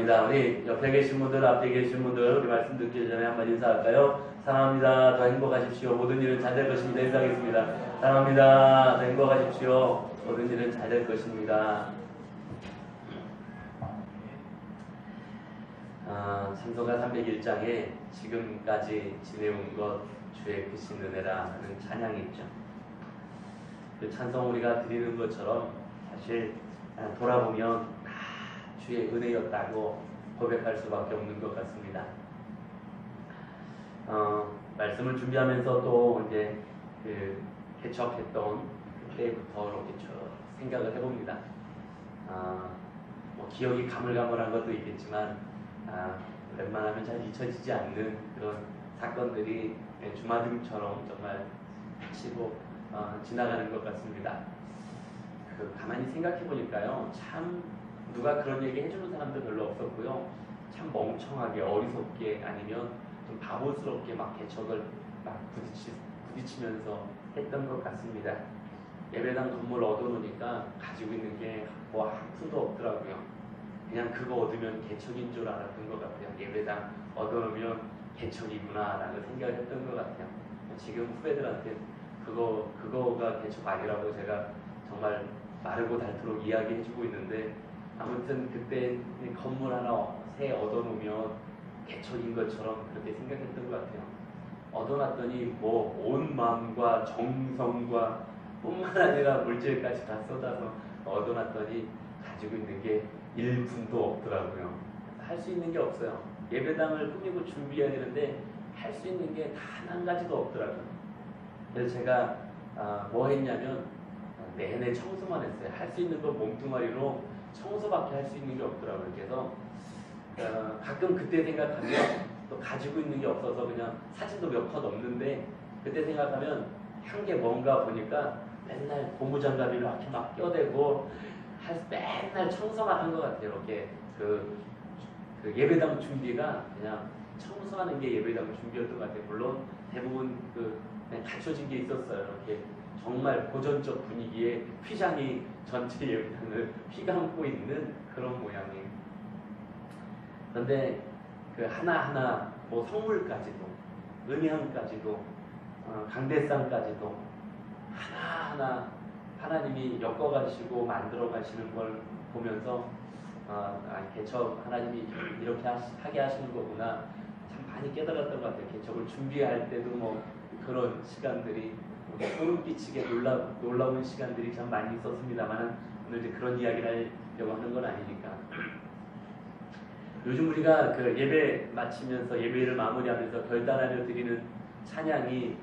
감사합니다. 우리 옆에 계신 분들, 앞에 계신 분들, 우리 말씀 듣기 전에 한번 인사할까요? 사랑합니다. 더 행복하십시오. 모든 일은 잘 될 것입니다. 인사하겠습니다. 사랑합니다. 더 행복하십시오. 모든 일은 잘 될 것입니다. 찬송가 301장에 지금까지 지내온 것 주의 크신 은혜라는 찬양이 있죠. 그 찬송 우리가 드리는 것처럼 사실 돌아보면 다 주의 은혜였다고 고백할 수밖에 없는 것 같습니다. 말씀을 준비하면서 또 이제 그 개척했던 그때부터 이렇게 쭉 생각을 해봅니다. 뭐 기억이 가물가물한 것도 있겠지만 웬만하면 잘 잊혀지지 않는 그런 사건들이 주마등처럼 정말 치고 지나가는 것 같습니다. 가만히 생각해 보니까요, 참 누가 그런 얘기 해주는 사람도 별로 없었고요. 참 멍청하게 어리석게 아니면 좀 바보스럽게 막 개척을 막 부딪히면서 했던 것 같습니다. 예배당 건물 얻어놓으니까 가지고 있는 게 뭐 한 푼도 없더라고요. 그냥 그거 얻으면 개척인 줄 알았던 것 같아요. 예배당 얻어놓으면 개척이구나 라는 생각을 했던 것 같아요. 지금 후배들한테 그거가 개척 아니라고 제가 정말 마르고 닳도록 이야기해주고 있는데, 아무튼 그때 건물 하나 새 얻어놓으면 개척인 것처럼 그렇게 생각했던 것 같아요. 얻어놨더니 뭐 온 마음과 정성과 뿐만 아니라 물질까지 다 쏟아서 얻어놨더니 가지고 있는 게 1푼도 없더라고요. 할 수 있는 게 없어요. 예배당을 꾸미고 준비해야 되는데 할 수 있는 게 단 한 가지도 없더라고요. 그래서 제가 뭐 했냐면 내내 청소만 했어요. 할 수 있는 거 몸뚱아리로 청소밖에 할 수 있는 게 없더라고요. 그래서 가끔 그때 생각하면 또 가지고 있는 게 없어서 그냥 사진도 몇 컷 없는데, 그때 생각하면 한 게 뭔가 보니까 맨날 고무장갑을 이렇게 막 껴대고 맨날 청소만 한 것 같아요. 이렇게 그 예배당 준비가 그냥 청소하는 게 예배당 준비였던 것 같아요. 물론 대부분 그냥 갖춰진 게 있었어요. 이렇게 정말 고전적 분위기에 휘장이 전체 예배당을 휘감고 있는 그런 모양이에요. 그런데 그 하나하나 뭐 성물까지도, 음향까지도, 강대상까지도 하나하나 하나님이 엮어가시고 만들어가시는 걸 보면서 개척 하나님이 이렇게 하게 하시는 거구나 참 많이 깨달았던 것 같아요. 개척을 준비할 때도 뭐 그런 시간들이 소름 끼치게 놀라운 시간들이 참 많이 있었습니다만, 오늘 이제 그런 이야기를 하려고 하는 건 아니니까. 요즘 우리가 그 예배 마치면서 예배를 마무리하면서 결단하며 드리는 찬양이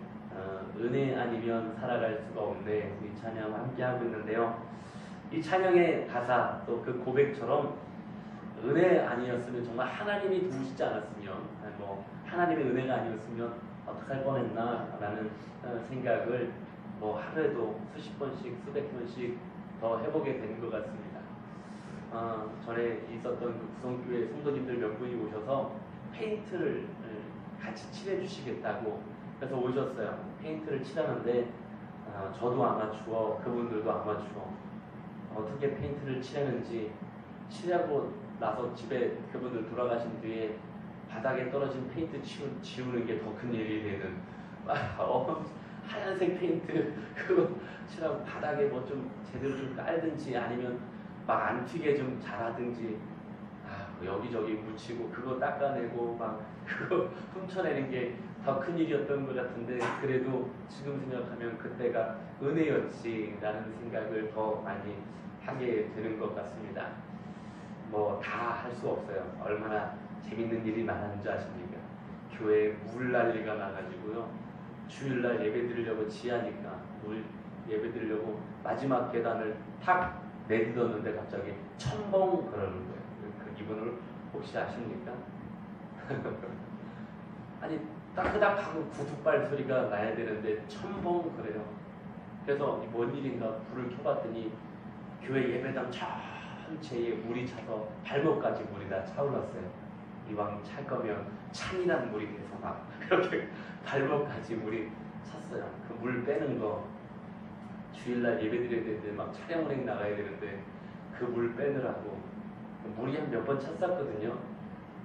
은혜 아니면 살아갈 수가 없네, 이 찬양을 함께 하고 있는데요. 이 찬양의 가사 또 그 고백처럼 은혜 아니었으면, 정말 하나님이 도우시지 않았으면, 뭐 하나님의 은혜가 아니었으면 어떡할 뻔했나 라는 생각을 뭐 하루에도 수십 번씩 수백 번씩 더 해보게 되는 것 같습니다. 전에 있었던 그 구성교회 성도님들 몇 분이 오셔서 페인트를 같이 칠해 주시겠다고 그래서 오셨어요. 페인트를 칠하는데 저도 아마추어, 그분들도 아마추어. 어떻게 페인트를 칠하는지, 칠하고 나서 집에 그분들 돌아가신 뒤에 바닥에 떨어진 페인트 지우는 게 더 큰 일이 되는, 하얀색 페인트 그거 칠하고 바닥에 뭐 좀 제대로 좀 깔든지 아니면 막 안 튀게 좀 잘하든지, 여기저기 묻히고 그거 닦아내고 막 그거 훔쳐내는 게 더 큰 일이었던 것 같은데, 그래도 지금 생각하면 그때가 은혜였지라는 생각을 더 많이 하게 되는 것 같습니다. 뭐 다 할 수 없어요. 얼마나 재밌는 일이 많은 줄 아십니까? 교회에 물 난리가 나가지고요, 주일날 예배 드리려고 지하니까 물 예배 드리려고 마지막 계단을 탁 내딛었는데 갑자기 첨벙 그러는 거예요. 그 기분을 혹시 아십니까? 아니 따그닥하고 구두발 소리가 나야 되는데 첨벙 그래요. 그래서 뭔 일인가 불을 켜봤더니 교회 예배당 전체에 물이 차서 발목까지 물이 다 차올랐어요. 이왕 찰 거면 찬이란 물이 돼서 막 그렇게 발목까지 물이 찼어요. 그 물 빼는 거, 주일날 예배 드려야 되는데 막 촬영 운행 나가야 되는데 그 물 빼느라고 물이 한 몇 번 찼었거든요.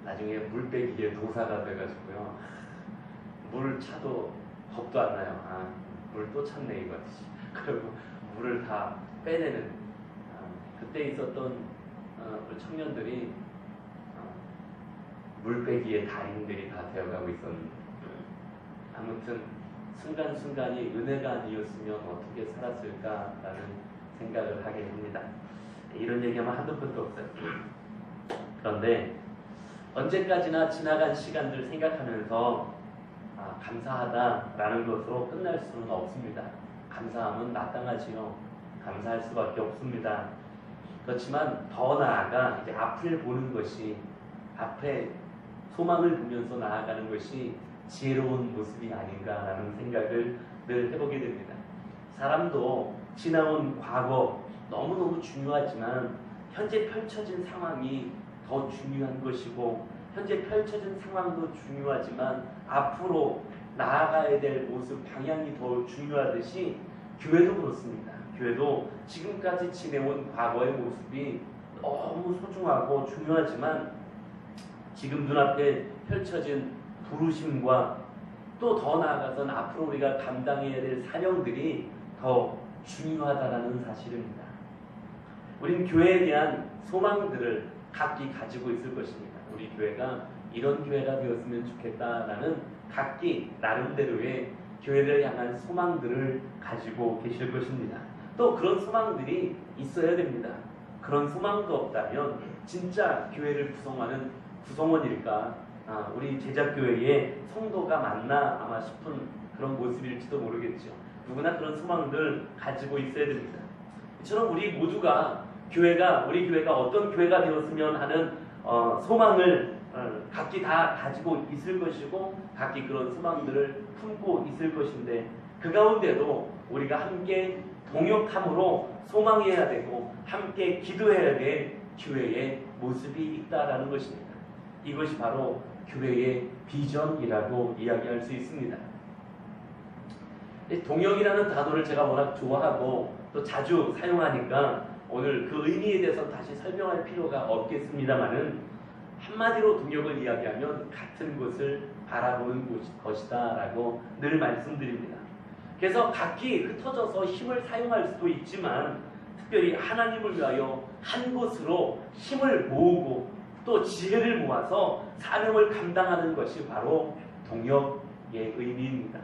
나중에 물 빼기에 도사가 돼가지고요. 물을 차도 겁도 안 나요. 아, 물 또 찼네 이거. 그리고 물을 다 빼내는 그때 있었던 우리 청년들이 물 빼기의 달인들이 다 되어가고 있었는데 아무튼 순간순간이 은혜가 아니었으면 어떻게 살았을까라는 생각을 하게 됩니다. 이런 얘기하면 한도 끝도 없어요. 그런데 언제까지나 지나간 시간들 생각하면서 감사하다라는 것으로 끝날 수는 없습니다. 감사함은 마땅하지요. 감사할 수밖에 없습니다. 그렇지만 더 나아가 이제 앞을 보는 것이, 앞에 소망을 보면서 나아가는 것이 지혜로운 모습이 아닌가라는 생각을 늘 해보게 됩니다. 사람도 지나온 과거 너무너무 중요하지만 현재 펼쳐진 상황이 더 중요한 것이고, 현재 펼쳐진 상황도 중요하지만 앞으로 나아가야 될 모습, 방향이 더 중요하듯이 교회도 그렇습니다. 교회도 지금까지 지내온 과거의 모습이 너무 소중하고 중요하지만 지금 눈앞에 펼쳐진 부르심과 또 더 나아가서는 앞으로 우리가 감당해야 될 사명들이 더 중요하다는 사실입니다. 우린 교회에 대한 소망들을 각기 가지고 있을 것입니다. 우리 교회가 이런 교회가 되었으면 좋겠다라는 각기 나름대로의 교회를 향한 소망들을 가지고 계실 것입니다. 또 그런 소망들이 있어야 됩니다. 그런 소망도 없다면 진짜 교회를 구성하는 구성원일까? 우리 제자교회의 성도가 맞나 아마 싶은 그런 모습일지도 모르겠죠. 누구나 그런 소망들 가지고 있어야 됩니다. 이처럼 우리 모두가 우리 교회가 어떤 교회가 되었으면 하는 소망을 각기 다 가지고 있을 것이고 각기 그런 소망들을 품고 있을 것인데 그 가운데도 우리가 함께 동역함으로 소망해야 되고 함께 기도해야 될 교회의 모습이 있다라는 것입니다. 이것이 바로 교회의 비전이라고 이야기할 수 있습니다. 동역이라는 단어를 제가 워낙 좋아하고 또 자주 사용하니까 오늘 그 의미에 대해서 다시 설명할 필요가 없겠습니다만은 한마디로 동역을 이야기하면 같은 것을 바라보는 것이다 라고 늘 말씀드립니다. 그래서 각기 흩어져서 힘을 사용할 수도 있지만 특별히 하나님을 위하여 한 곳으로 힘을 모으고 또 지혜를 모아서 사명을 감당하는 것이 바로 동역의 의미입니다.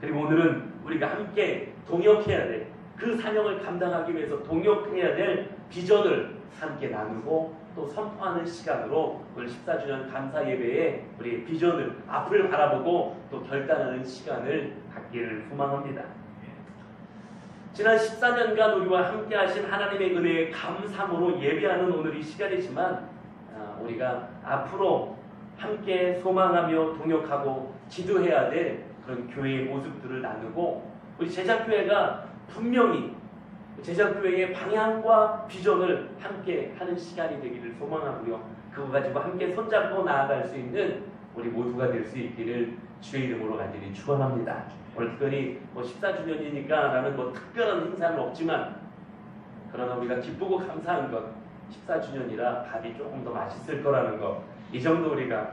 그리고 오늘은 우리가 함께 동역해야 될, 그 사명을 감당하기 위해서 동역해야 될 비전을 함께 나누고 또 선포하는 시간으로 오늘 14주년 감사 예배에 우리 비전을 앞을 바라보고 또 결단하는 시간을 갖기를 소망합니다. 지난 14년간 우리와 함께 하신 하나님의 은혜에 감사함으로 예배하는 오늘 이 시간이지만 우리가 앞으로 함께 소망하며 동역하고 기도해야 될 그런 교회의 모습들을 나누고 우리 제자교회가 분명히 제자교회의 방향과 비전을 함께 하는 시간이 되기를 소망하고요. 그거 가지고 함께 손잡고 나아갈 수 있는 우리 모두가 될 수 있기를 주의 이름으로 간절히 축원합니다. 오늘 특별히 14주년이니까 라는 특별한 행사는 없지만 그러나 우리가 기쁘고 감사한 것 14주년이라 밥이 조금 더 맛있을 거라는 것, 이 정도 우리가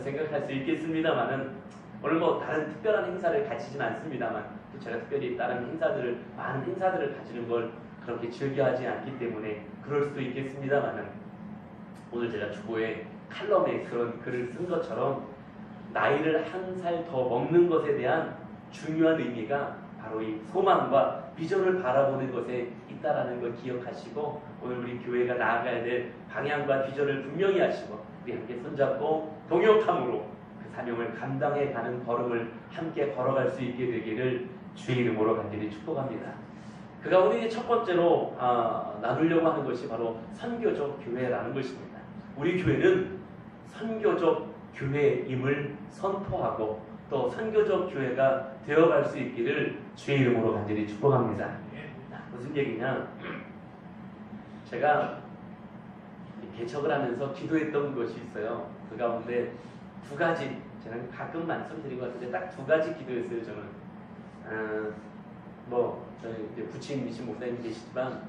생각할 수 있겠습니다만은 오늘 다른 특별한 행사를 가지진 않습니다만 또 제가 특별히 다른 행사들을, 많은 행사들을 가지는 걸 그렇게 즐겨하지 않기 때문에 그럴 수도 있겠습니다만은 오늘 제가 주보에 칼럼에 그런 글을 쓴 것처럼 나이를 한 살 더 먹는 것에 대한 중요한 의미가 바로 이 소망과 비전을 바라보는 것에 있다라는 걸 기억하시고 오늘 우리 교회가 나아가야 될 방향과 비전을 분명히 하시고 우리 함께 손잡고 동역함으로 그 사명을 감당해 가는 걸음을 함께 걸어갈 수 있게 되기를 주의 이름으로 간절히 축복합니다. 그 가운데 첫 번째로 나누려고 하는 것이 바로 선교적 교회라는 것입니다. 우리 교회는 선교적 교회임을 선포하고 또 선교적 교회가 되어갈 수 있기를 주의 이름으로 간절히 축복합니다. 무슨 얘기냐? 제가 개척을 하면서 기도했던 것이 있어요. 그 가운데 두 가지, 저는 가끔 말씀드린 것 같은데 딱 두 가지 기도했어요. 저는 저희 이제 부친이신 목사님 계시지만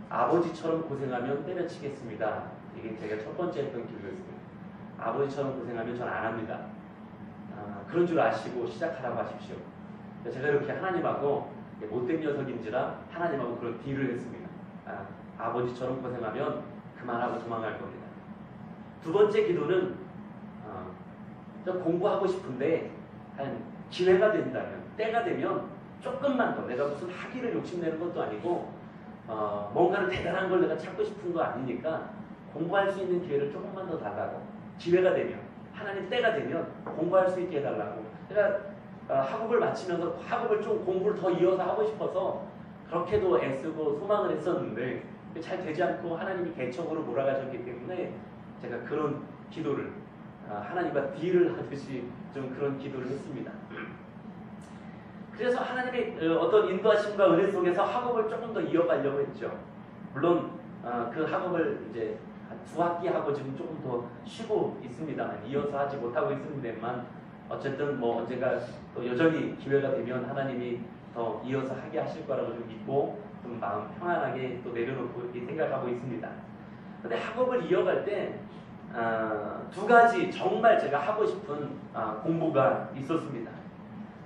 아버지처럼 고생하면 때려치겠습니다. 이게 제가 첫 번째 했던 기도였습니다. 아버지처럼 고생하면 전 안 합니다. 그런 줄 아시고 시작하라고 하십시오. 제가 이렇게 하나님하고 못된 녀석인지라 하나님하고 그런 딜을 했습니다. 아버지처럼 고생하면 그만하고 도망갈 겁니다. 두 번째 기도는 저 공부하고 싶은데 한 기회가 된다면, 때가 되면 조금만 더, 내가 무슨 학위를 욕심내는 것도 아니고 뭔가를 대단한 걸 내가 찾고 싶은 거 아니니까 공부할 수 있는 기회를 조금만 더 달라고, 기회가 되면, 하나님 때가 되면 공부할 수 있게 해달라고. 제가 학업을 마치면서 학업을 좀 공부를 더 이어서 하고 싶어서 그렇게도 애쓰고 소망을 했었는데 잘 되지 않고 하나님이 개척으로 몰아가셨기 때문에 제가 그런 기도를, 하나님과 딜을 하듯이 좀 그런 기도를 했습니다. 그래서 하나님의 어떤 인도하심과 은혜 속에서 학업을 조금 더 이어가려고 했죠. 물론 그 학업을 이제 한 2학기 하고 지금 조금 더 쉬고 있습니다만, 이어서 하지 못하고 있습니다만, 어쨌든 뭐 언젠가 또 여전히 기회가 되면 하나님이 더 이어서 하게 하실 거라고 좀 믿고 좀 마음 편안하게 또 내려놓고 이렇게 생각하고 있습니다. 근데 학업을 이어갈 때 2가지 정말 제가 하고 싶은 공부가 있었습니다.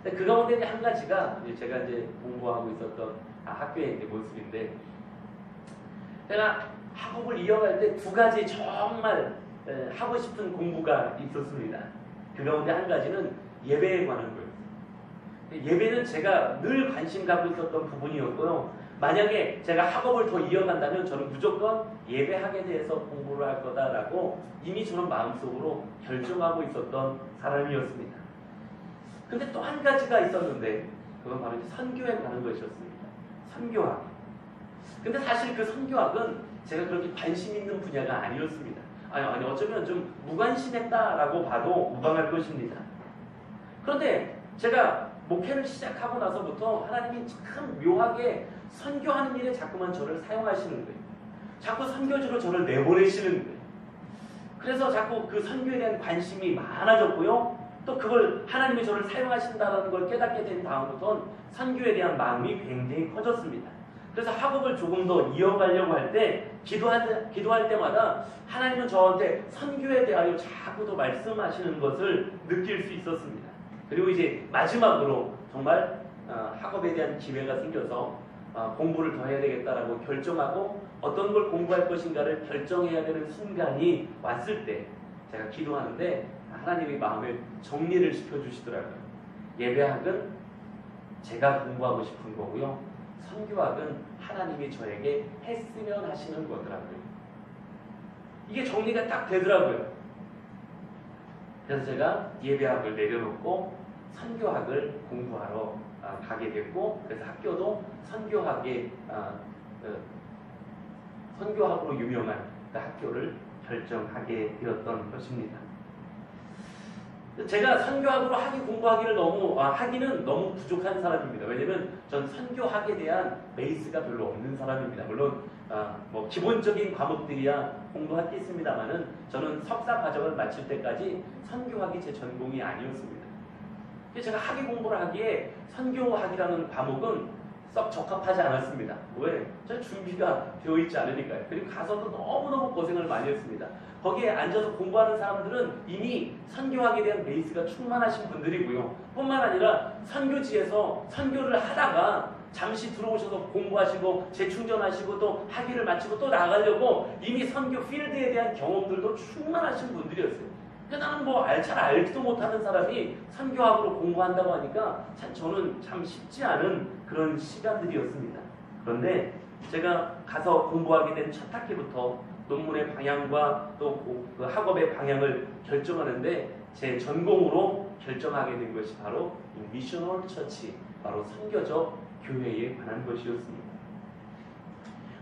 근데 그 가운데 한 가지가 제가 이제 공부하고 있었던 학교의 모습인데, 제가 학업을 이어갈 때 2가지 정말 하고 싶은 공부가 있었습니다. 그 가운데 한 가지는 예배에 관한 거예요. 예배는 제가 늘 관심 갖고 있었던 부분이었고요. 만약에 제가 학업을 더 이어간다면 저는 무조건 예배학에 대해서 공부를 할 거다라고 이미 저는 마음속으로 결정하고 있었던 사람이었습니다. 근데 또 한 가지가 있었는데 그건 바로 선교에 관한 것이었습니다. 선교학. 근데 사실 그 선교학은 제가 그렇게 관심 있는 분야가 아니었습니다. 아니 어쩌면 좀 무관심했다라고 봐도 무방할 것입니다. 그런데 제가 목회를 시작하고 나서부터 하나님이 참 묘하게 선교하는 일에 자꾸만 저를 사용하시는 거예요. 자꾸 선교지로 저를 내보내시는 거예요. 그래서 자꾸 그 선교에 대한 관심이 많아졌고요. 또 그걸 하나님이 저를 사용하신다는 걸 깨닫게 된 다음부터는 선교에 대한 마음이 굉장히 커졌습니다. 그래서 학업을 조금 더 이어가려고 할 때 기도할 때마다 하나님은 저한테 선교에 대하여 자꾸도 말씀하시는 것을 느낄 수 있었습니다. 그리고 이제 마지막으로 정말 학업에 대한 기회가 생겨서 공부를 더 해야 되겠다라고 결정하고 어떤 걸 공부할 것인가를 결정해야 되는 순간이 왔을 때 제가 기도하는데 하나님이 마음에 정리를 시켜주시더라고요. 예배학은 제가 공부하고 싶은 거고요. 선교학은 하나님이 저에게 했으면 하시는 거더라고요. 이게 정리가 딱 되더라고요. 그래서 제가 예배학을 내려놓고 선교학을 공부하러 가게 됐고, 그래서 학교도 선교학으로 유명한 그 학교를 결정하게 되었던 것입니다. 제가 선교학으로 하기는 너무 부족한 사람입니다. 왜냐면 전 선교학에 대한 베이스가 별로 없는 사람입니다. 물론 뭐 기본적인 과목들이야 공부했겠습니다만은 저는 석사 과정을 마칠 때까지 선교학이 제 전공이 아니었습니다. 제가 학위 공부를 하기에 선교학이라는 과목은 썩 적합하지 않았습니다. 왜? 저 준비가 되어 있지 않으니까요. 그리고 가서도 너무너무 고생을 많이 했습니다. 거기에 앉아서 공부하는 사람들은 이미 선교학에 대한 베이스가 충만하신 분들이고요. 뿐만 아니라 선교지에서 선교를 하다가 잠시 들어오셔서 공부하시고 재충전하시고 또 학위를 마치고 또 나가려고 이미 선교 필드에 대한 경험들도 충만하신 분들이었어요. 근데 나는 잘 알지도 못하는 사람이 선교학으로 공부한다고 하니까 저는 참 쉽지 않은 그런 시간들이었습니다. 그런데 제가 가서 공부하게 된 첫 학기부터 논문의 방향과 또 그 학업의 방향을 결정하는데 제 전공으로 결정하게 된 것이 바로 미셔널 처치, 바로 선교적 교회에 관한 것이었습니다.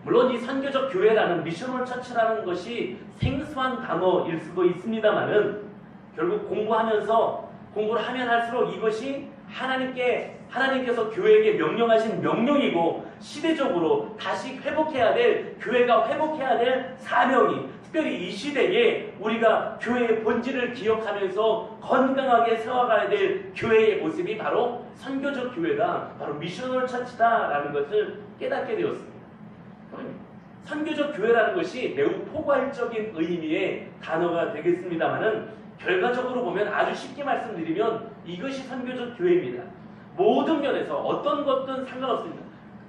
물론 이 선교적 교회라는 미셔널 처치라는 것이 생소한 단어일 수도 있습니다만은 결국 공부를 하면 할수록 이것이 하나님께서 교회에게 명령하신 명령이고 시대적으로 다시 회복해야 될, 교회가 회복해야 될 사명이, 특별히 이 시대에 우리가 교회의 본질을 기억하면서 건강하게 세워가야 될 교회의 모습이 바로 선교적 교회다, 바로 미셔널 처치다라는 것을 깨닫게 되었습니다. 선교적 교회라는 것이 매우 포괄적인 의미의 단어가 되겠습니다만은 결과적으로 보면 아주 쉽게 말씀드리면 이것이 선교적 교회입니다. 모든 면에서 어떤 것든 상관없습니다.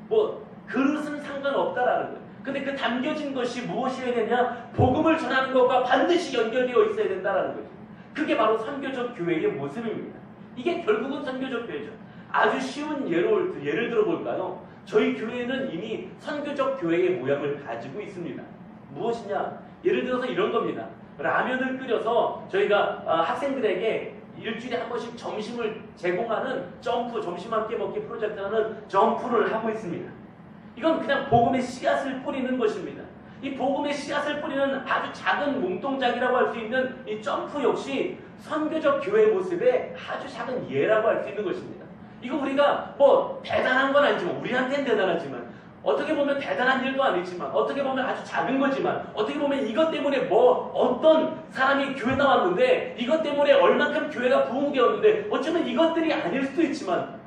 뭐 그릇은 상관없다라는 거예요. 근데 그 담겨진 것이 무엇이어야 되냐? 복음을 전하는 것과 반드시 연결되어 있어야 된다라는 거죠. 그게 바로 선교적 교회의 모습입니다. 이게 결국은 선교적 교회죠. 아주 쉬운 예를 들어볼까요? 저희 교회는 이미 선교적 교회의 모양을 가지고 있습니다. 무엇이냐? 예를 들어서 이런 겁니다. 라면을 끓여서 저희가 학생들에게 일주일에 한 번씩 점심을 제공하는 점심 함께 먹기 프로젝트라는 점프를 하고 있습니다. 이건 그냥 복음의 씨앗을 뿌리는 것입니다. 이 복음의 씨앗을 뿌리는 아주 작은 몸동작이라고 할 수 있는 이 점프 역시 선교적 교회 모습의 아주 작은 예라고 할 수 있는 것입니다. 이거 우리가 뭐 대단한 건 아니지만, 우리한테는 대단하지만, 어떻게 보면 대단한 일도 아니지만, 어떻게 보면 아주 작은 거지만, 어떻게 보면 이것 때문에 뭐 어떤 사람이 교회 나왔는데 이것 때문에 얼만큼 교회가 부흥되었는데 어쩌면 이것들이 아닐 수도 있지만,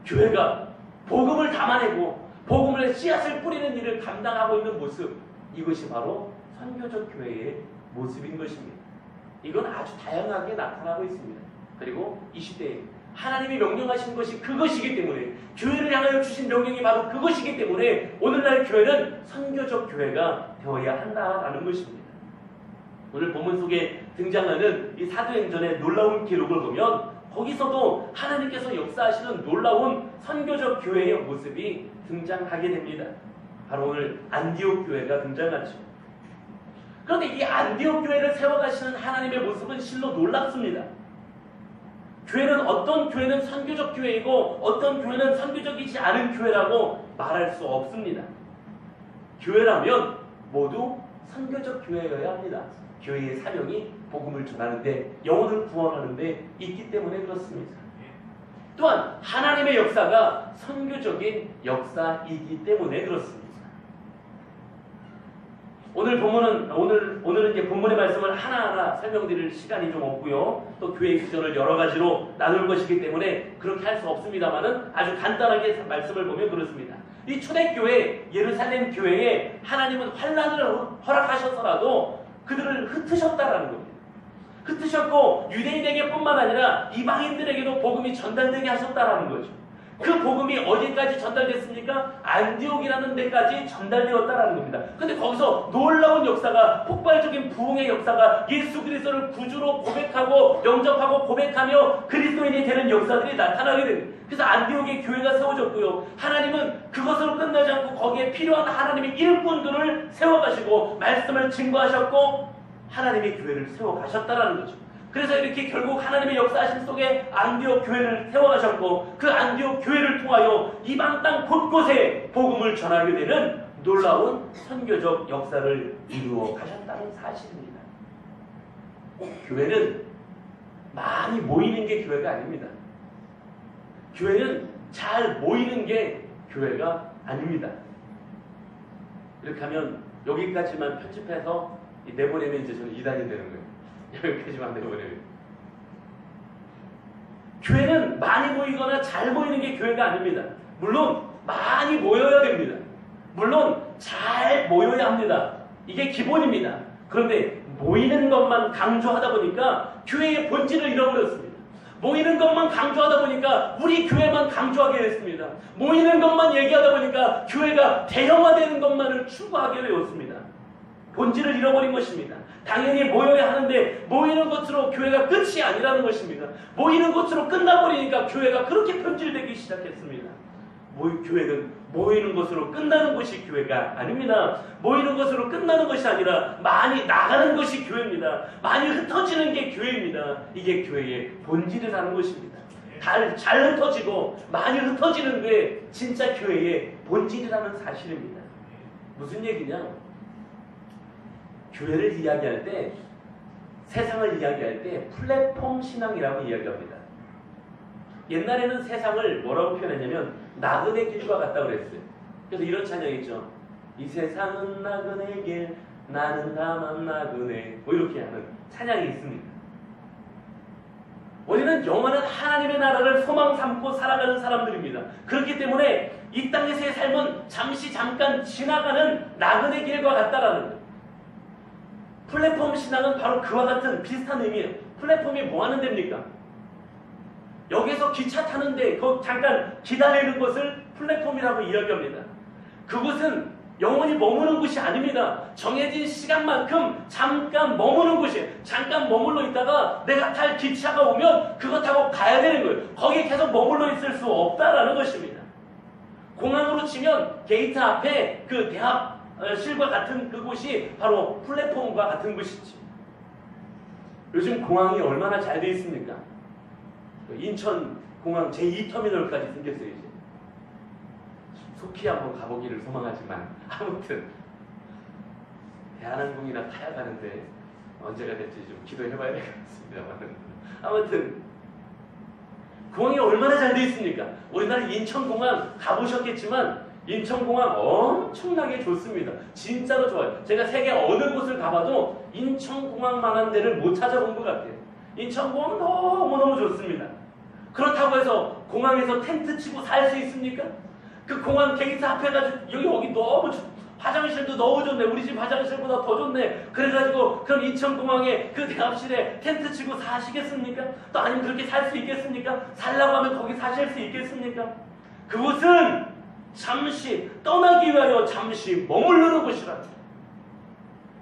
교회가 복음을 담아내고 복음을 씨앗을 뿌리는 일을 감당하고 있는 모습, 이것이 바로 선교적 교회의 모습인 것입니다. 이건 아주 다양하게 나타나고 있습니다. 그리고 20대에 하나님이 명령하신 것이 그것이기 때문에, 교회를 향하여 주신 명령이 바로 그것이기 때문에 오늘날 교회는 선교적 교회가 되어야 한다라는 것입니다. 오늘 본문 속에 등장하는 이 사도행전의 놀라운 기록을 보면 거기서도 하나님께서 역사하시는 놀라운 선교적 교회의 모습이 등장하게 됩니다. 바로 오늘 안디옥 교회가 등장하죠. 그런데 이 안디옥 교회를 세워가시는 하나님의 모습은 실로 놀랍습니다. 교회는 어떤 교회는 선교적 교회이고 어떤 교회는 선교적이지 않은 교회라고 말할 수 없습니다. 교회라면 모두 선교적 교회여야 합니다. 교회의 사명이 복음을 전하는데, 영혼을 구원하는 데 있기 때문에 그렇습니다. 또한 하나님의 역사가 선교적인 역사이기 때문에 그렇습니다. 오늘은 이제 본문의 말씀을 하나하나 설명드릴 시간이 좀 없고요. 또 교회의 비전을 여러 가지로 나눌 것이기 때문에 그렇게 할 수 없습니다만은 아주 간단하게 말씀을 보면 그렇습니다. 이 초대교회, 예루살렘 교회에 하나님은 환난을 허락하셔서라도 그들을 흩으셨다라는 겁니다. 흩으셨고 유대인에게 뿐만 아니라 이방인들에게도 복음이 전달되게 하셨다라는 거죠. 그 복음이 어디까지 전달됐습니까? 안디옥이라는 데까지 전달되었다라는 겁니다. 근데 거기서 놀라운 역사가, 폭발적인 부흥의 역사가, 예수 그리스도를 구주로 고백하고 영접하고 고백하며 그리스도인이 되는 역사들이 나타나게 됩니다. 그래서 안디옥의 교회가 세워졌고요. 하나님은 그것으로 끝나지 않고 거기에 필요한 하나님의 일꾼들을 세워가시고 말씀을 증거하셨고 하나님의 교회를 세워가셨다라는 거죠. 그래서 이렇게 결국 하나님의 역사하심 속에 안디옥 교회를 세워가셨고, 그 안디옥 교회를 통하여 이방 땅 곳곳에 복음을 전하게 되는 놀라운 선교적 역사를 이루어 가셨다는 사실입니다. 교회는 많이 모이는 게 교회가 아닙니다. 교회는 잘 모이는 게 교회가 아닙니다. 이렇게 하면 여기까지만 편집해서 내보내면 이제 저는 이단이 되는 거예요. 여기까지만 내보내면. 교회는 많이 모이거나 잘 모이는 게 교회가 아닙니다. 물론 많이 모여야 됩니다. 물론 잘 모여야 합니다. 이게 기본입니다. 그런데 모이는 것만 강조하다 보니까 교회의 본질을 잃어버렸습니다. 모이는 것만 강조하다 보니까 우리 교회만 강조하게 됐습니다. 모이는 것만 얘기하다 보니까 교회가 대형화되는 것만을 추구하게 되었습니다. 본질을 잃어버린 것입니다. 당연히 모여야 하는데 모이는 것으로 교회가 끝이 아니라는 것입니다. 모이는 것으로 끝나버리니까 교회가 그렇게 변질되기 시작했습니다. 교회는 모이는 것으로 끝나는 것이 교회가 아닙니다. 모이는 것으로 끝나는 것이 아니라 많이 나가는 것이 교회입니다. 많이 흩어지는 게 교회입니다. 이게 교회의 본질이라는 것입니다. 잘 흩어지고 많이 흩어지는 게 진짜 교회의 본질이라는 사실입니다. 무슨 얘기냐? 교회를 이야기할 때, 세상을 이야기할 때 플랫폼 신앙이라고 이야기합니다. 옛날에는 세상을 뭐라고 표현했냐면 나그네 길과 같다 그랬어요. 그래서 이런 찬양이 있죠. 이 세상은 나그네 길, 나는 다만 나그네, 뭐 이렇게 하는 찬양이 있습니다. 우리는 영원한 하나님의 나라를 소망 삼고 살아가는 사람들입니다. 그렇기 때문에 이 땅에서의 삶은 잠깐 지나가는 나그네 길과 같다라는 거예요. 플랫폼 신앙은 바로 그와 같은 비슷한 의미예요. 플랫폼이 뭐 하는 데입니까? 여기서 기차 타는데 잠깐 기다리는 것을 플랫폼이라고 이야기합니다. 그곳은 영원히 머무는 곳이 아닙니다. 정해진 시간만큼 잠깐 머무는 곳이에요. 잠깐 머물러 있다가 내가 탈 기차가 오면 그거 타고 가야 되는 거예요. 거기에 계속 머물러 있을 수 없다라는 것입니다. 공항으로 치면 게이트 앞에 그 대합실과 같은 그곳이 바로 플랫폼과 같은 곳이죠. 요즘 공항이 얼마나 잘 되어 있습니까? 인천공항 제2터미널까지 생겼어요. 이제 속히 한번 가보기를 소망하지만 아무튼 대한항공이나 타야 가는데 언제가 될지 좀 기도해봐야 되겠습니다만 아무튼 공항이 얼마나 잘 되어 있습니까? 우리나라 인천공항 가보셨겠지만 인천공항 엄청나게 좋습니다. 진짜로 좋아요. 제가 세계 어느 곳을 가봐도 인천공항만한 데를 못 찾아본 것 같아요. 인천공항 너무너무 좋습니다. 그렇다고 해서 공항에서 텐트 치고 살 수 있습니까? 그 공항 게이트 앞에 가지고 여기 너무 화장실도 너무 좋네. 우리 집 화장실보다 더 좋네. 그래가지고 그럼 인천공항에 그 대합실에 텐트 치고 사시겠습니까? 또 아니면 그렇게 살 수 있겠습니까? 살라고 하면 거기 사실 수 있겠습니까? 그곳은 잠시 떠나기 위하여 잠시 머무르는 곳이라.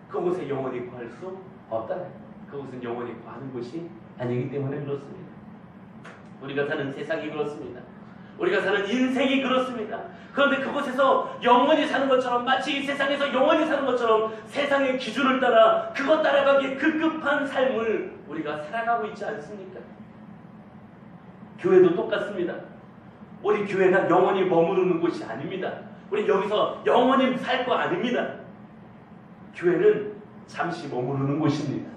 그곳에 영원히 구할 수 없다. 그곳은 영원히 구하는 곳이 아니기 때문에 그렇습니다. 우리가 사는 세상이 그렇습니다. 우리가 사는 인생이 그렇습니다. 그런데 그곳에서 영원히 사는 것처럼 마치 이 세상에서 영원히 사는 것처럼 세상의 기준을 따라 그것 따라가기에 급급한 삶을 우리가 살아가고 있지 않습니까? 교회도 똑같습니다. 우리 교회가 영원히 머무르는 곳이 아닙니다. 우리 여기서 영원히 살 거 아닙니다. 교회는 잠시 머무르는 곳입니다.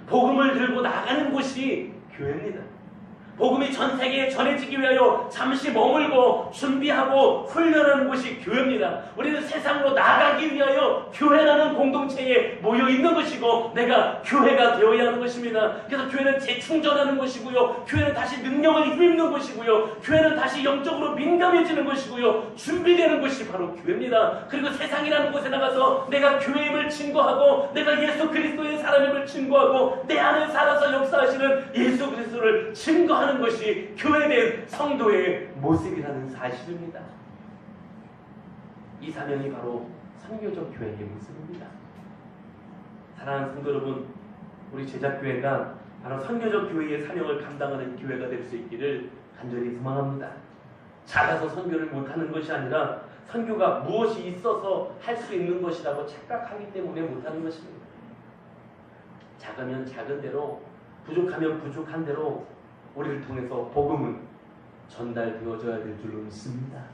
복음을 들고 나가는 곳이 교회입니다. 복음이 전 세계에 전해지기 위하여 잠시 머물고 준비하고 훈련하는 곳이 교회입니다. 우리는 세상으로 나가기 위하여 교회라는 공동체에 모여 있는 것이고 내가 교회가 되어야 하는 것입니다. 그래서 교회는 재충전하는 것이고요. 교회는 다시 능력을 힘입는 것이고요. 교회는 다시 영적으로 민감해지는 것이고요. 준비되는 것이 바로 교회입니다. 그리고 세상이라는 곳에 나가서 내가 교회임을 증거하고 내가 예수 그리스도의 사람임을 증거하고 내 안에 살아서 역사하시는 예수 그리스도를 증거하는 것이 교회된 성도의 모습이라는 사실입니다. 이 사명이 바로 선교적 교회의 모습입니다. 사랑하는 성도 여러분, 우리 제작교회가 바로 선교적 교회의 사명을 감당하는 교회가 될 수 있기를 간절히 소망합니다. 작아서 선교를 못하는 것이 아니라 선교가 무엇이 있어서 할 수 있는 것이라고 착각하기 때문에 못하는 것입니다. 작으면 작은 대로, 부족하면 부족한 대로 우리를 통해서 복음은 전달되어져야 될 줄로 믿습니다.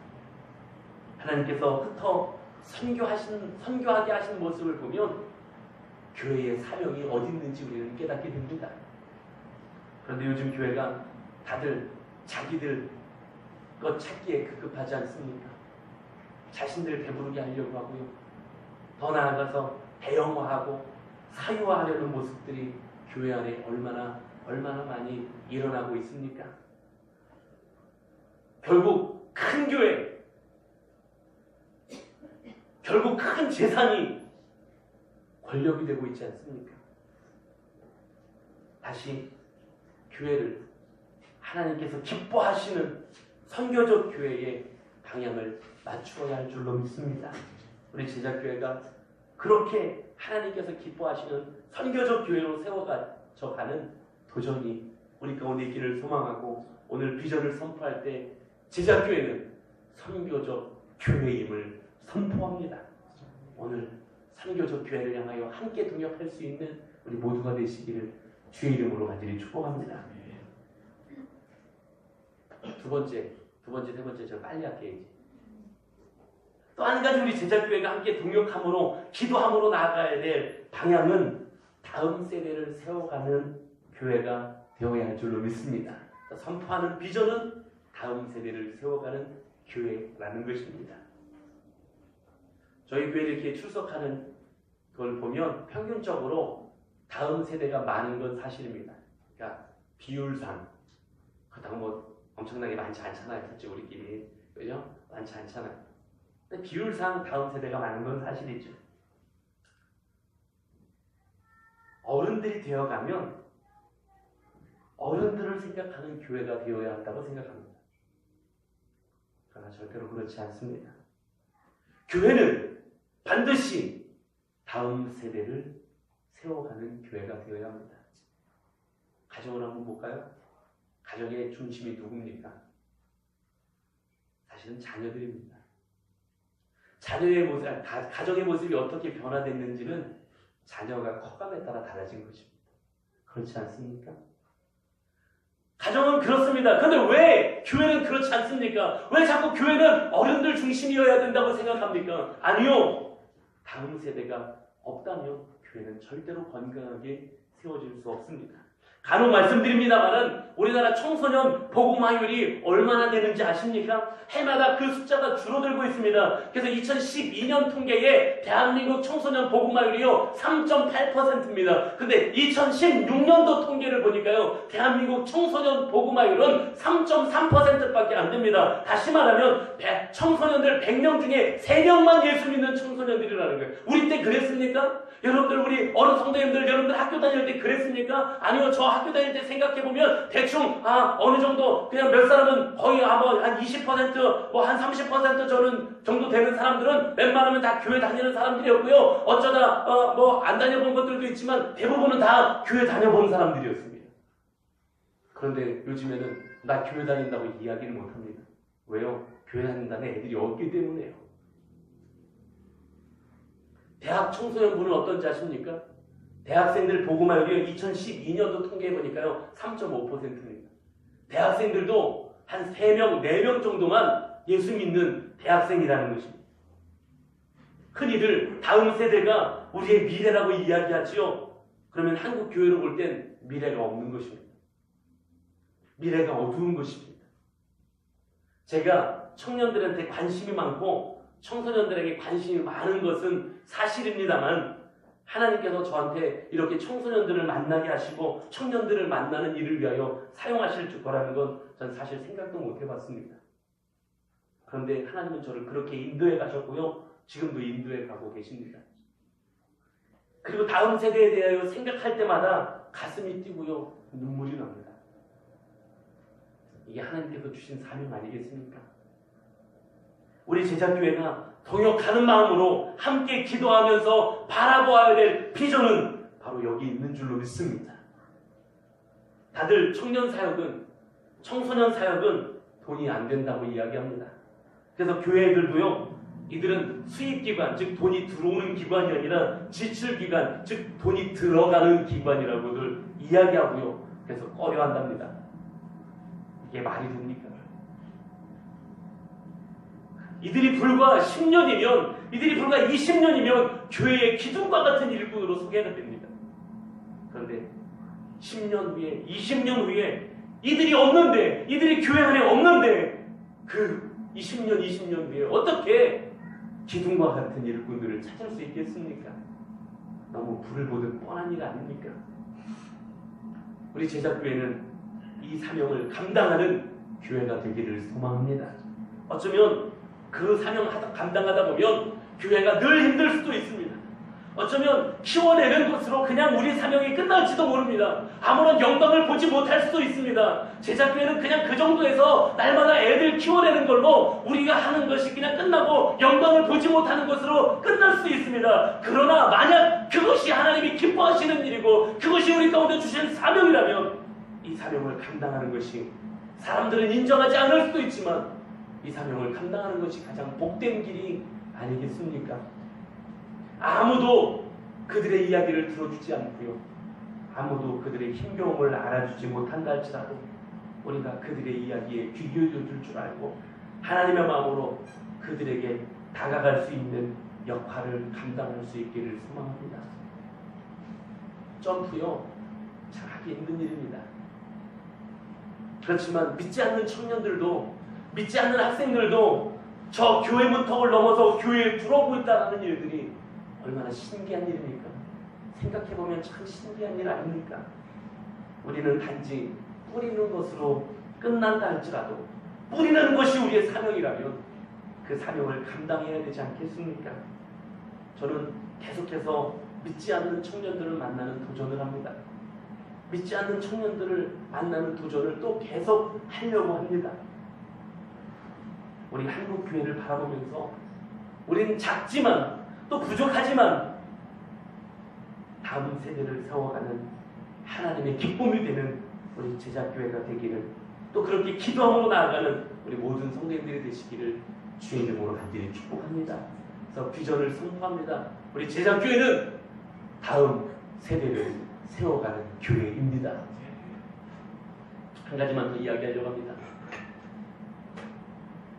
하나님께서 흩어 선교하게 하시는 모습을 보면 교회의 사명이 어디 있는지 우리는 깨닫게 됩니다. 그런데 요즘 교회가 다들 자기들 것 찾기에 급급하지 않습니까? 자신들 배부르게 하려고 하고요. 더 나아가서 대형화하고 사유화하려는 모습들이 교회 안에 얼마나 많이 일어나고 있습니까? 결국 큰 교회, 결국 큰 재산이 권력이 되고 있지 않습니까? 다시 교회를 하나님께서 기뻐하시는 선교적 교회의 방향을 맞추어야 할 줄로 믿습니다. 우리 제작교회가 그렇게 하나님께서 기뻐하시는 선교적 교회로 세워가는 도전이 우리 가운데 있기를 소망하고 오늘 비전을 선포할 때 제작교회는 선교적 교회임을 선포합니다. 오늘 선교적 교회를 향하여 함께 동역할 수 있는 우리 모두가 되시기를 주의 이름으로 간절히 축복합니다. 두 번째, 세 번째 저 빨리 할게요. 또 한 가지 우리 제작교회가 함께 동역함으로 기도함으로 나아가야 될 방향은 다음 세대를 세워가는 교회가 되어야 할 줄로 믿습니다. 선포하는 비전은 다음 세대를 세워가는 교회라는 것입니다. 저희 교회에 이렇게 출석하는 걸 보면 평균적으로 다음 세대가 많은 건 사실입니다. 그러니까 비율상 그렇다고 뭐 엄청나게 많지 않잖아요. 솔직히 우리끼리. 그죠? 많지 않잖아요. 근데 비율상 다음 세대가 많은 건 사실이죠. 어른들이 되어가면 어른들을 생각하는 교회가 되어야 한다고 생각합니다. 그러나 절대로 그렇지 않습니다. 교회는 반드시 다음 세대를 세워가는 교회가 되어야 합니다. 가정을 한번 볼까요? 가정의 중심이 누굽니까? 사실은 자녀들입니다. 자녀의 모습, 가정의 모습이 어떻게 변화됐는지는 자녀가 커감에 따라 달라진 것입니다. 그렇지 않습니까? 가정은 그렇습니다. 그런데 왜 교회는 그렇지 않습니까? 왜 자꾸 교회는 어른들 중심이어야 된다고 생각합니까? 아니요. 다음 세대가 없다면 교회는 절대로 건강하게 세워질 수 없습니다. 간혹 말씀드립니다만은 우리나라 청소년 복음화율이 얼마나 되는지 아십니까? 해마다 그 숫자가 줄어들고 있습니다. 그래서 2012년 통계에 대한민국 청소년 복음화율이요 3.8%입니다. 근데 2016년도 통계를 보니까요 대한민국 청소년 복음화율은 3.3%밖에 안 됩니다. 다시 말하면 청소년들 100명 중에 3명만 예수 믿는 청소년들이라는 거예요. 우리 때 그랬습니까? 여러분들 우리 어느 성도님들 여러분들 학교 다닐 때 그랬습니까? 아니요, 저 학교 다닐 때 생각해보면 대충 어느 정도 그냥 몇 사람은 거의 뭐 한 20% 뭐 한 30% 저는 정도 되는 사람들은 웬만하면 다 교회 다니는 사람들이었고요. 어쩌다 뭐 안 다녀본 것들도 있지만 대부분은 다 교회 다녀본 사람들이었습니다. 그런데 요즘에는 나 교회 다닌다고 이야기를 못합니다. 왜요? 교회 다닌다는 애들이 없기 때문에요. 대학 청소년부는 어떤지 아십니까? 대학생들 복음화율이 2012년도 통계해보니까요 3.5%입니다. 대학생들도 한 3명, 4명 정도만 예수 믿는 대학생이라는 것입니다. 흔히들 다음 세대가 우리의 미래라고 이야기하지요. 그러면 한국 교회로 볼 땐 미래가 없는 것입니다. 미래가 어두운 것입니다. 제가 청년들한테 관심이 많고 청소년들에게 관심이 많은 것은 사실입니다만 하나님께서 저한테 이렇게 청소년들을 만나게 하시고 청년들을 만나는 일을 위하여 사용하실 거라는 건 전 사실 생각도 못 해봤습니다. 그런데 하나님은 저를 그렇게 인도해 가셨고요. 지금도 인도해 가고 계십니다. 그리고 다음 세대에 대하여 생각할 때마다 가슴이 뛰고요. 눈물이 납니다. 이게 하나님께서 주신 사명 아니겠습니까? 우리 제자교회가 동역하는 마음으로 함께 기도하면서 바라보아야 될 비전은 바로 여기 있는 줄로 믿습니다. 다들 청소년 사역은 돈이 안 된다고 이야기합니다. 그래서 교회들도요, 이들은 수입기관, 즉 돈이 들어오는 기관이 아니라 지출기관, 즉 돈이 들어가는 기관이라고들 이야기하고요. 그래서 꺼려한답니다. 이게 말이 됩니까? 이들이 불과 10년이면, 이들이 불과 20년이면 교회의 기둥과 같은 일꾼으로 소개가 됩니다. 그런데 10년 후에, 20년 후에 이들이 없는데, 이들이 교회 안에 없는데 그 20년 후에 어떻게 기둥과 같은 일꾼들을 찾을 수 있겠습니까? 너무 불을 보듯 뻔한 일 아닙니까? 우리 제자교회는 이 사명을 감당하는 교회가 되기를 소망합니다. 어쩌면 그 사명 감당하다 보면 교회가 늘 힘들 수도 있습니다. 어쩌면 키워내는 것으로 그냥 우리 사명이 끝날지도 모릅니다. 아무런 영광을 보지 못할 수도 있습니다. 제자교회는 그냥 그 정도에서 날마다 애들 키워내는 걸로 우리가 하는 것이 그냥 끝나고 영광을 보지 못하는 것으로 끝날 수 있습니다. 그러나 만약 그것이 하나님이 기뻐하시는 일이고 그것이 우리 가운데 주신 사명이라면 이 사명을 감당하는 것이 사람들은 인정하지 않을 수도 있지만 이 사명을 감당하는 것이 가장 복된 길이 아니겠습니까? 아무도 그들의 이야기를 들어주지 않고요. 아무도 그들의 힘겨움을 알아주지 못한다 할지라도 우리가 그들의 이야기에 귀 기울여줄 줄 알고 하나님의 마음으로 그들에게 다가갈 수 있는 역할을 감당할 수 있기를 소망합니다. 점프요, 참 하기 힘든 일입니다. 그렇지만 믿지 않는 청년들도, 믿지 않는 학생들도 저 교회 문턱을 넘어서 교회에 들어오고 있다는 일들이 얼마나 신기한 일입니까? 생각해보면 참 신기한 일 아닙니까? 우리는 단지 뿌리는 것으로 끝난다 할지라도 뿌리는 것이 우리의 사명이라면 그 사명을 감당해야 되지 않겠습니까? 저는 계속해서 믿지 않는 청년들을 만나는 도전을 합니다. 믿지 않는 청년들을 만나는 도전을 또 계속 하려고 합니다. 우리 한국교회를 바라보면서 우리는 작지만 또 부족하지만 다음 세대를 세워가는 하나님의 기쁨이 되는 우리 제자교회가 되기를, 또 그렇게 기도함으로 나아가는 우리 모든 성도님들이 되시기를 주의 이름으로 간절히 축복합니다. 그래서 비전을 선포합니다. 우리 제자교회는 다음 세대를 세워가는 교회입니다. 한 가지만 더 이야기하려고 합니다.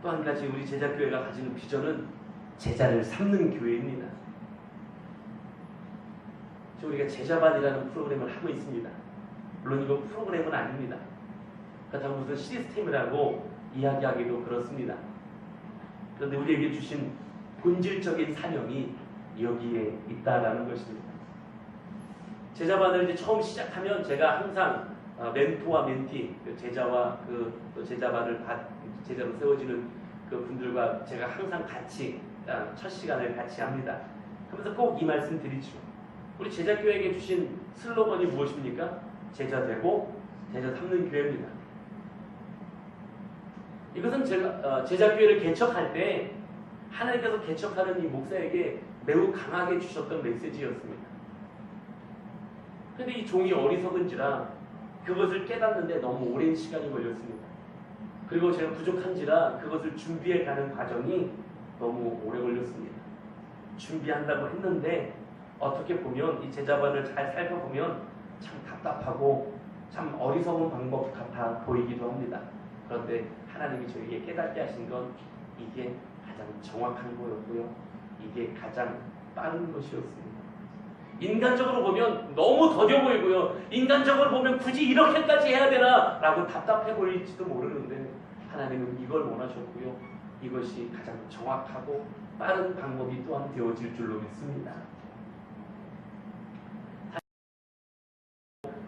또 한 가지 우리 제자교회가 가지는 비전은 제자를 삼는 교회입니다. 우리가 제자반이라는 프로그램을 하고 있습니다. 물론 이건 프로그램은 아닙니다. 그렇다고 무슨 시스템이라고 이야기하기도 그렇습니다. 그런데 우리에게 주신 본질적인 사명이 여기에 있다라는 것입니다. 제자반을 이제 처음 시작하면 제가 항상 멘토와 멘티, 제자와 또 제자반을 제자로 세워지는 그 분들과 제가 항상 같이 첫 시간을 같이 합니다. 그러면서 꼭 이 말씀 드리죠. 우리 제자교회에게 주신 슬로건이 무엇입니까? 제자 되고 제자 삼는 교회입니다. 이것은 제가 제자교회를 개척할 때 하나님께서 개척하는 이 목사에게 매우 강하게 주셨던 메시지였습니다. 그런데 이 종이 어리석은지라 그것을 깨닫는데 너무 오랜 시간이 걸렸습니다. 그리고 제가 부족한지라 그것을 준비해가는 과정이 너무 오래 걸렸습니다. 준비한다고 했는데 어떻게 보면 이 제자반을 잘 살펴보면 참 답답하고 참 어리석은 방법 같아 보이기도 합니다. 그런데 하나님이 저에게 깨닫게 하신 건 이게 가장 정확한 거였고요. 이게 가장 빠른 것이었습니다. 인간적으로 보면 너무 더뎌 보이고요. 인간적으로 보면 굳이 이렇게까지 해야 되나 라고 답답해 보일지도 모르는데 하나님은 이걸 원하셨고요. 이것이 가장 정확하고 빠른 방법이 또한 되어질 줄로 믿습니다.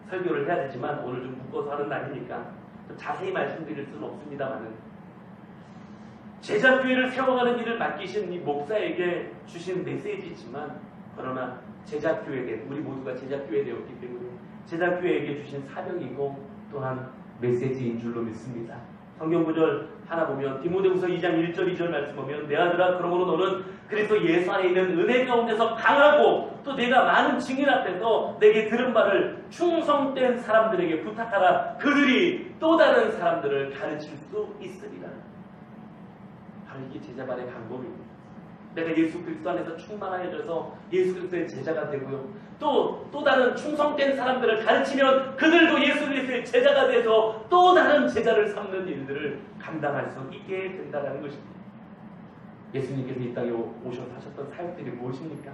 설교를 해야 되지만 오늘 좀 묶어서 하는 날이니까 자세히 말씀드릴 수는 없습니다만은 제자교회를 세워가는 일을 맡기신 이 목사에게 주신 메시지지만 그러나 제자교회에 우리 모두가 제자교회 되었기 때문에 제자교회에게 주신 사명이고 또한 메시지인 줄로 믿습니다. 성경구절 하나 보면 디모데후서 2장 1절 2절 말씀 보면 내 아들아 그러므로 너는 그리스도 예수 안에 있는 은혜 가운데서 강하고 또 내가 많은 증인 앞에서 내게 들은 바를 충성된 사람들에게 부탁하라. 그들이 또 다른 사람들을 가르칠 수 있으리라. 바로 이게 제자반의 방법입니다. 내가 예수 그리스도 안에서 충만하여져서 예수 그리스도의 제자가 되고요. 또 다른 충성된 사람들을 가르치면 그들도 예수 그리스도의 제자가 돼서 또 다른 제자를 삼는 일들을 감당할 수 있게 된다는 것입니다. 예수님께서 이 땅에 오셔서 하셨던 사역들이 무엇입니까?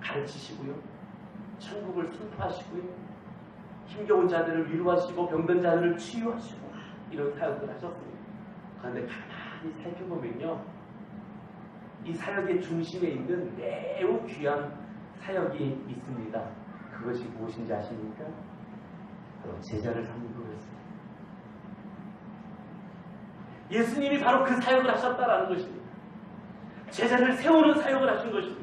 가르치시고요. 천국을 선포하시고요. 힘겨운 자들을 위로하시고 병든 자들을 치유하시고 이런 사역을 하셨습니다. 그런데 가만히 살펴보면요. 이 사역의 중심에 있는 매우 귀한 사역이 있습니다. 그것이 무엇인지 아십니까? 바로 제자를 삼는 거였습니다. 예수님이 바로 그 사역을 하셨다라는 것입니다. 제자를 세우는 사역을 하신 것입니다.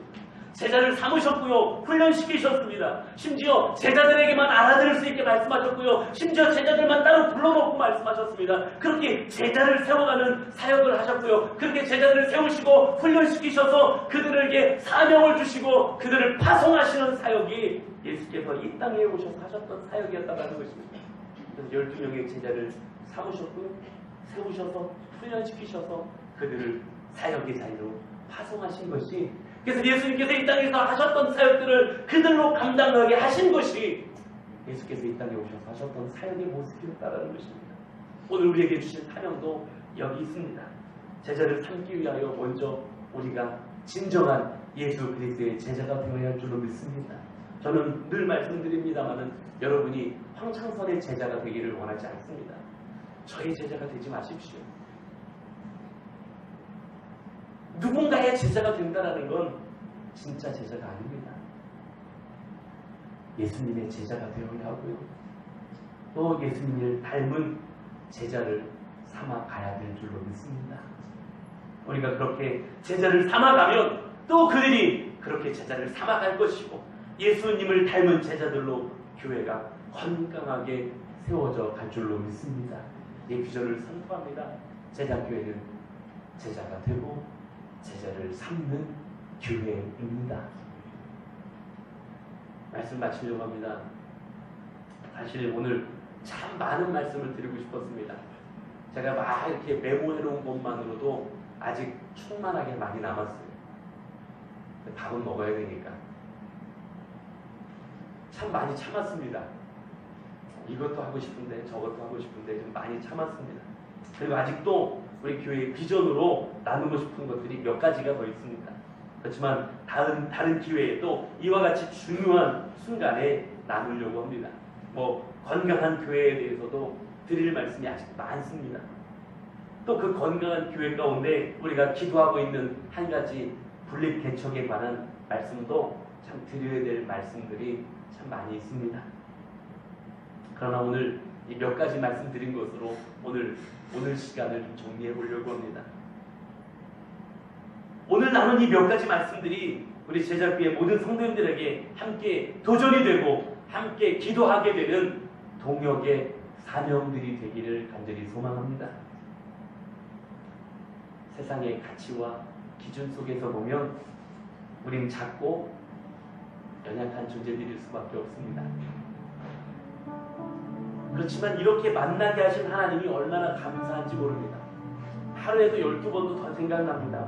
제자를 삼으셨고요. 훈련시키셨습니다. 심지어 제자들에게만 알아들을 수 있게 말씀하셨고요. 심지어 제자들만 따로 불러놓고 말씀하셨습니다. 그렇게 제자를 세워가는 사역을 하셨고요. 그렇게 제자들을 세우시고 훈련시키셔서 그들에게 사명을 주시고 그들을 파송하시는 사역이 예수께서 이 땅에 오셔서 하셨던 사역이었다는 것입니다. 그래서 12명의 제자를 삼으셨고요. 세우셔서 훈련시키셔서 그들을 사역의 자리로 파송하신 것이, 그래서 예수님께서 이 땅에서 하셨던 사역들을 그들로 감당하게 하신 것이 예수께서 이 땅에 오셔서 하셨던 사역의 모습이었다는 것입니다. 오늘 우리에게 주신 사명도 여기 있습니다. 제자를 삼기 위하여 먼저 우리가 진정한 예수 그리스도의 제자가 되어야 할 줄로 믿습니다. 저는 늘 말씀드립니다마는 여러분이 황창선의 제자가 되기를 원하지 않습니다. 저의 제자가 되지 마십시오. 누군가의 제자가 된다는 건 진짜 제자가 아닙니다. 예수님의 제자가 되어야 하고요. 또 예수님을 닮은 제자를 삼아가야 될 줄로 믿습니다. 우리가 그렇게 제자를 삼아가면 또 그들이 그렇게 제자를 삼아갈 것이고 예수님을 닮은 제자들로 교회가 건강하게 세워져 갈 줄로 믿습니다. 이 비전을 선포합니다. 제자교회는 제자가 되고 제자를 삼는 교회입니다. 말씀 마치려고 합니다. 사실 오늘 참 많은 말씀을 드리고 싶었습니다. 제가 막 이렇게 메모해놓은 것만으로도 아직 충만하게 많이 남았어요. 밥은 먹어야 되니까. 참 많이 참았습니다. 이것도 하고 싶은데 저것도 하고 싶은데 좀 많이 참았습니다. 그리고 아직도 우리 교회의 비전으로 나누고 싶은 것들이 몇 가지가 더 있습니다. 그렇지만 다른 기회에도 이와 같이 중요한 순간에 나누려고 합니다. 건강한 교회에 대해서도 드릴 말씀이 아직 많습니다. 또 그 건강한 교회 가운데 우리가 기도하고 있는 한 가지 분립 개척에 관한 말씀도 참 드려야 될 말씀들이 참 많이 있습니다. 그러나 오늘 이 몇 가지 말씀드린 것으로 오늘 시간을 좀 정리해 보려고 합니다. 오늘 나눈 이 몇 가지 말씀들이 우리 제자교회 모든 성도님들에게 함께 도전이 되고 함께 기도하게 되는 동역의 사명들이 되기를 간절히 소망합니다. 세상의 가치와 기준 속에서 보면 우린 작고 연약한 존재들일 수밖에 없습니다. 그렇지만 이렇게 만나게 하신 하나님이 얼마나 감사한지 모릅니다. 하루에도 12번도 더 생각납니다.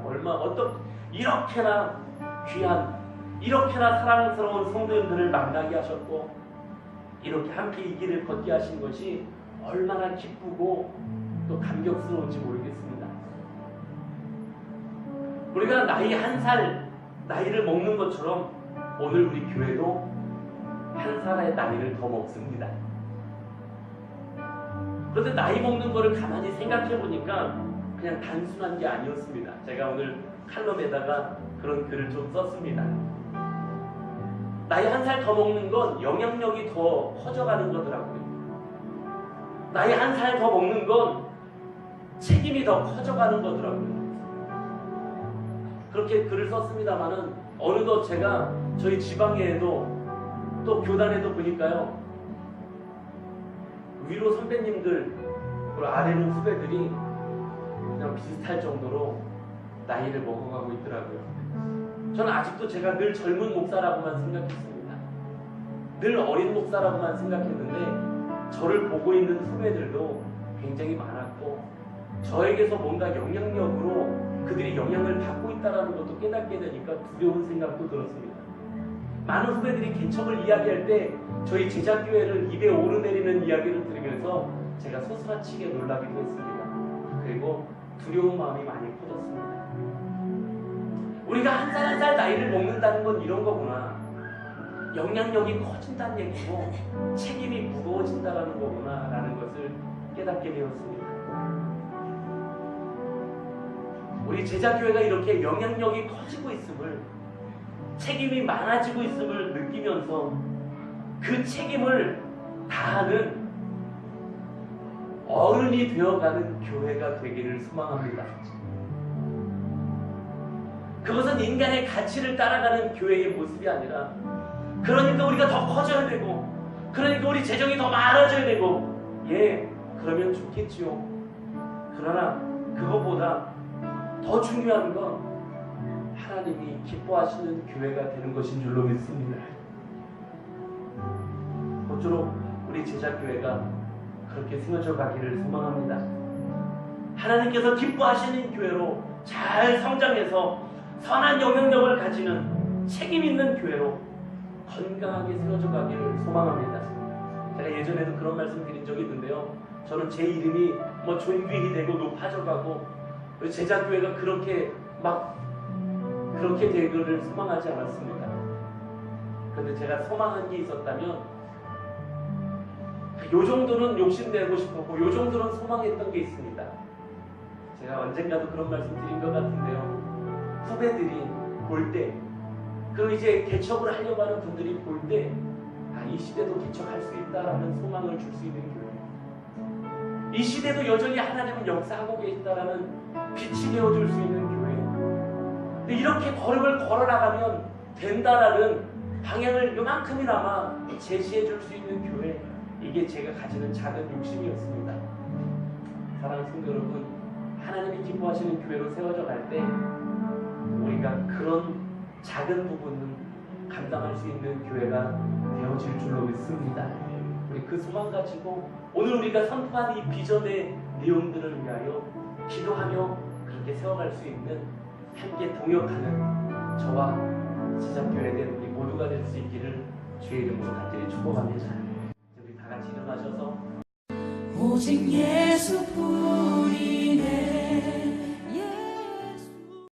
이렇게나 귀한, 이렇게나 사랑스러운 성도님들을 만나게 하셨고 이렇게 함께 이 길을 걷게 하신 것이 얼마나 기쁘고 또 감격스러운지 모르겠습니다. 우리가 나이 한 살 나이를 먹는 것처럼 오늘 우리 교회도 한 살의 나이를 더 먹습니다. 그런데 나이 먹는 거를 가만히 생각해 보니까 그냥 단순한 게 아니었습니다. 제가 오늘 칼럼에다가 그런 글을 좀 썼습니다. 나이 한 살 더 먹는 건 영향력이 더 커져가는 거더라고요. 나이 한 살 더 먹는 건 책임이 더 커져가는 거더라고요. 그렇게 글을 썼습니다마는 어느덧 제가 저희 지방에도 또 교단에도 보니까요, 위로 선배님들 그리고 아래로 후배들이 그냥 비슷할 정도로 나이를 먹어가고 있더라고요. 저는 아직도 제가 늘 젊은 목사라고만 생각했습니다. 늘 어린 목사라고만 생각했는데 저를 보고 있는 후배들도 굉장히 많았고 저에게서 뭔가 영향력으로 그들이 영향을 받고 있다는 것도 깨닫게 되니까 두려운 생각도 들었습니다. 많은 후배들이 개척을 이야기할 때 저희 제자교회를 입에 오르내리는 이야기를 들으면서 제가 소스라치게 놀라기도 했습니다. 그리고 두려운 마음이 많이 커졌습니다. 우리가 한 살 한 살 나이를 먹는다는 건 이런 거구나. 영향력이 커진다는 얘기고 책임이 무거워진다는 거구나 라는 것을 깨닫게 되었습니다. 우리 제자교회가 이렇게 영향력이 커지고 있음을, 책임이 많아지고 있음을 느끼면서 그 책임을 다하는 어른이 되어가는 교회가 되기를 소망합니다. 그것은 인간의 가치를 따라가는 교회의 모습이 아니라, 그러니까 우리가 더 커져야 되고, 그러니까 우리 재정이 더 많아져야 되고, 그러면 좋겠지요. 그러나 그것보다 더 중요한 건 하나님이 기뻐하시는 교회가 되는 것인 줄로 믿습니다. 모쪼록 우리 제자교회가 그렇게 세워져 가기를 소망합니다. 하나님께서 기뻐하시는 교회로 잘 성장해서 선한 영향력을 가지는 책임 있는 교회로 건강하게 세워져 가기를 소망합니다. 제가 예전에도 그런 말씀 드린 적이 있는데요. 저는 제 이름이 존귀히 되고 높아져 가고 제자교회가 그렇게 되기를 소망하지 않았습니다. 그런데 제가 소망한 게 있었다면 요 정도는 욕심내고 싶었고 요 정도는 소망했던 게 있습니다. 제가 언젠가도 그런 말씀 드린 것 같은데요. 후배들이 볼 때, 그리고 이제 개척을 하려고 하는 분들이 볼 때, 이 시대도 개척할 수 있다라는 소망을 줄 수 있는 교회. 이 시대도 여전히 하나님은 역사하고 계시다라는 빛이 되어줄 수 있는 교회. 근데 이렇게 걸음을 걸어나가면 된다라는 방향을 요만큼이나마 제시해줄 수 있는 교회. 이게 제가 가지는 작은 욕심이었습니다. 사랑하는 성도 여러분, 하나님이 기뻐하시는 교회로 세워져 갈 때 우리가 그런 작은 부분은 감당할 수 있는 교회가 되어질 줄로 믿습니다. 우리 그 소망 가지고 오늘 우리가 선포한 이 비전의 내용들을 위하여 기도하며 그렇게 세워갈 수 있는 함께 동역하는 저와 지상교회 된 우리 모두가 될 수 있기를 주의 이름으로 간절히 축복합니다. 우리 다 같이 일어나셔서 오직 예수뿐이